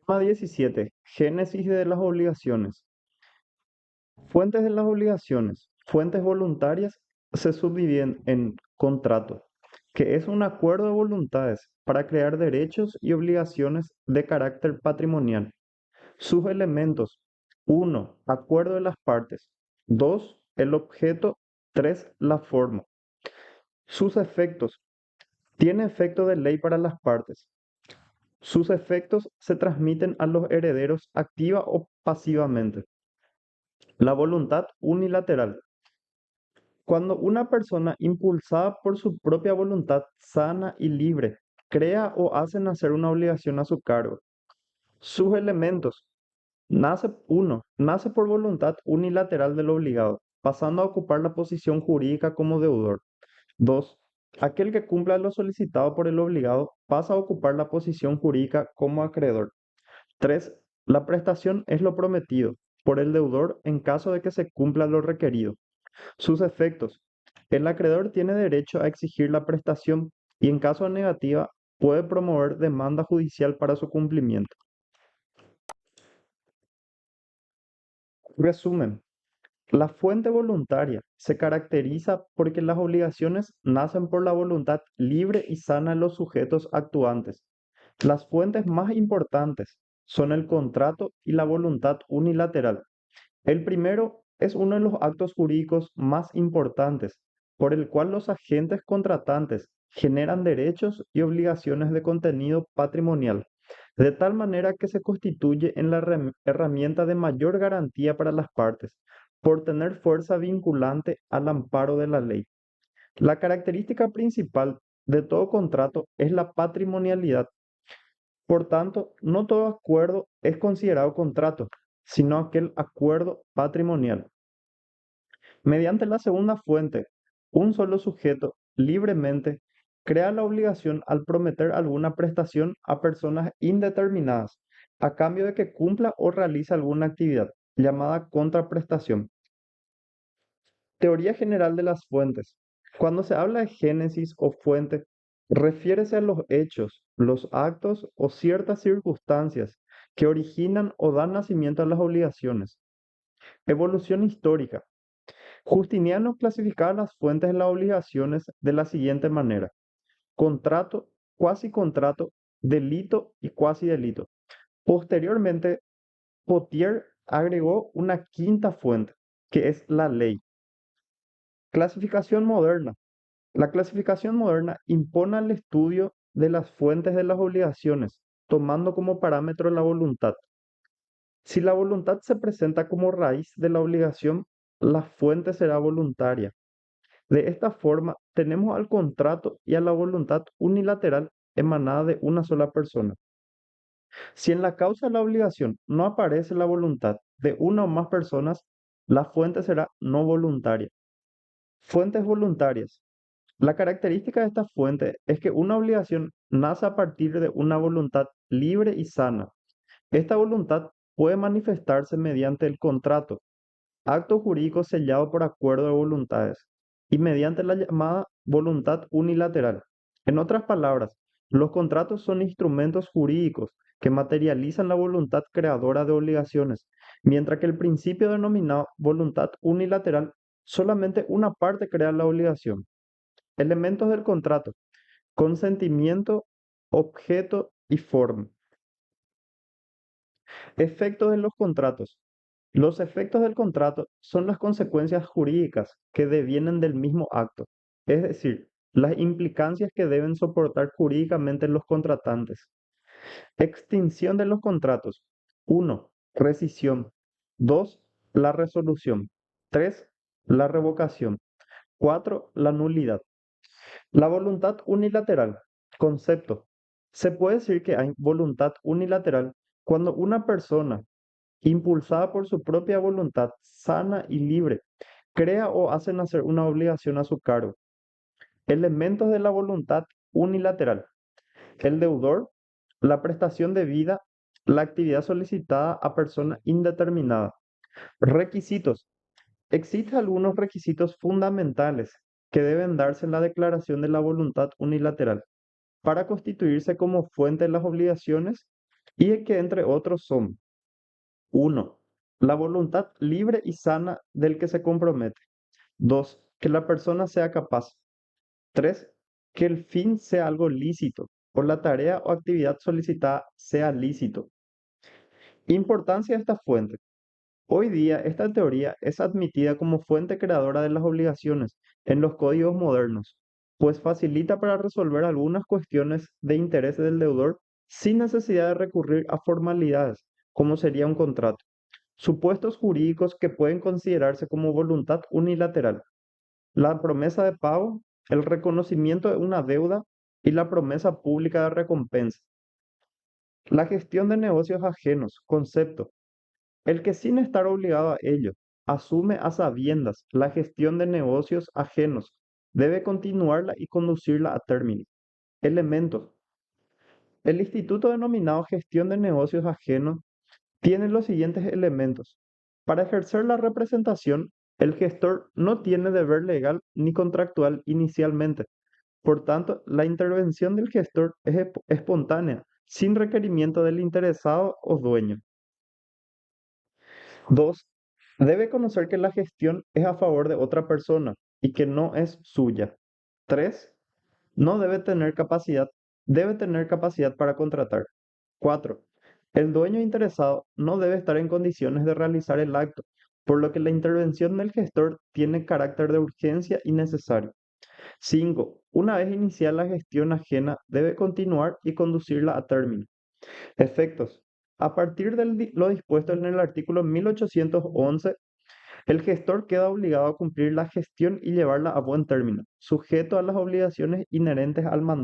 Tema 17. Génesis de las obligaciones. Fuentes de las obligaciones. Fuentes voluntarias se subdividen en contrato, que es un acuerdo de voluntades para crear derechos y obligaciones de carácter patrimonial. Sus elementos: 1. Acuerdo de las partes. 2. El objeto. 3. La forma. Sus efectos: tiene efecto de ley para las partes. Sus efectos se transmiten a los herederos activa o pasivamente. La voluntad unilateral. Cuando una persona impulsada por su propia voluntad sana y libre crea o hace nacer una obligación a su cargo. Sus elementos. Nace por voluntad unilateral del obligado, pasando a ocupar la posición jurídica como deudor. 2. Aquel que cumpla lo solicitado por el obligado pasa a ocupar la posición jurídica como acreedor. 3. La prestación es lo prometido por el deudor en caso de que se cumpla lo requerido. Sus efectos: el acreedor tiene derecho a exigir la prestación y en caso de negativa puede promover demanda judicial para su cumplimiento. Resumen: la fuente voluntaria se caracteriza porque las obligaciones nacen por la voluntad libre y sana de los sujetos actuantes. Las fuentes más importantes son el contrato y la voluntad unilateral. El primero es uno de los actos jurídicos más importantes, por el cual los agentes contratantes generan derechos y obligaciones de contenido patrimonial, de tal manera que se constituye en la herramienta de mayor garantía para las partes, por tener fuerza vinculante al amparo de la ley. La característica principal de todo contrato es la patrimonialidad. Por tanto, no todo acuerdo es considerado contrato, sino aquel acuerdo patrimonial. Mediante la segunda fuente, un solo sujeto libremente crea la obligación al prometer alguna prestación a personas indeterminadas, a cambio de que cumpla o realice alguna actividad, llamada contraprestación. Teoría general de las fuentes. Cuando se habla de génesis o fuente, refiérese a los hechos, los actos o ciertas circunstancias que originan o dan nacimiento a las obligaciones. Evolución histórica. Justiniano clasificaba las fuentes de las obligaciones de la siguiente manera: contrato, cuasi contrato, delito y cuasi delito. Posteriormente, Potier agregó una quinta fuente, que es la ley. Clasificación moderna. La clasificación moderna impone el estudio de las fuentes de las obligaciones, tomando como parámetro la voluntad. Si la voluntad se presenta como raíz de la obligación, la fuente será voluntaria. De esta forma, tenemos al contrato y a la voluntad unilateral emanada de una sola persona. Si en la causa de la obligación no aparece la voluntad de una o más personas, la fuente será no voluntaria. Fuentes voluntarias. La característica de esta fuente es que una obligación nace a partir de una voluntad libre y sana. Esta voluntad puede manifestarse mediante el contrato, acto jurídico sellado por acuerdo de voluntades, y mediante la llamada voluntad unilateral. En otras palabras, los contratos son instrumentos jurídicos que materializan la voluntad creadora de obligaciones, mientras que el principio denominado voluntad unilateral, solamente una parte crea la obligación. Elementos del contrato: consentimiento, objeto y forma. Efectos de los contratos. Los efectos del contrato son las consecuencias jurídicas que devienen del mismo acto, es decir, las implicancias que deben soportar jurídicamente los contratantes. Extinción de los contratos. 1. Rescisión. 2. La resolución. 3. La revocación. 4. La nulidad. La voluntad unilateral. Concepto. Se puede decir que hay voluntad unilateral cuando una persona, impulsada por su propia voluntad sana y libre, crea o hace nacer una obligación a su cargo. Elementos de la voluntad unilateral: el deudor, la prestación debida, la actividad solicitada a persona indeterminada. Requisitos. Existen algunos requisitos fundamentales que deben darse en la declaración de la voluntad unilateral para constituirse como fuente de las obligaciones y que entre otros son: uno, la voluntad libre y sana del que se compromete. 2, que la persona sea capaz. 3, que el fin sea algo lícito o la tarea o actividad solicitada sea lícito. Importancia de esta fuente. Hoy día, esta teoría es admitida como fuente creadora de las obligaciones en los códigos modernos, pues facilita para resolver algunas cuestiones de interés del deudor sin necesidad de recurrir a formalidades, como sería un contrato, supuestos jurídicos que pueden considerarse como voluntad unilateral, la promesa de pago, el reconocimiento de una deuda y la promesa pública de recompensa. La gestión de negocios ajenos, concepto. El que sin estar obligado a ello asume a sabiendas la gestión de negocios ajenos debe continuarla y conducirla a término. Elementos. El instituto denominado gestión de negocios ajenos tiene los siguientes elementos. Para ejercer la representación, el gestor no tiene deber legal ni contractual inicialmente. Por tanto, la intervención del gestor es espontánea, sin requerimiento del interesado o dueño. 2. Debe conocer que la gestión es a favor de otra persona y que no es suya. 3. No debe tener capacidad para contratar. 4. El dueño interesado no debe estar en condiciones de realizar el acto, por lo que la intervención del gestor tiene carácter de urgencia y necesario. 5. Una vez iniciada la gestión ajena, debe continuar y conducirla a término. Efectos. A partir de lo dispuesto en el artículo 1811, el gestor queda obligado a cumplir la gestión y llevarla a buen término, sujeto a las obligaciones inherentes al mandato.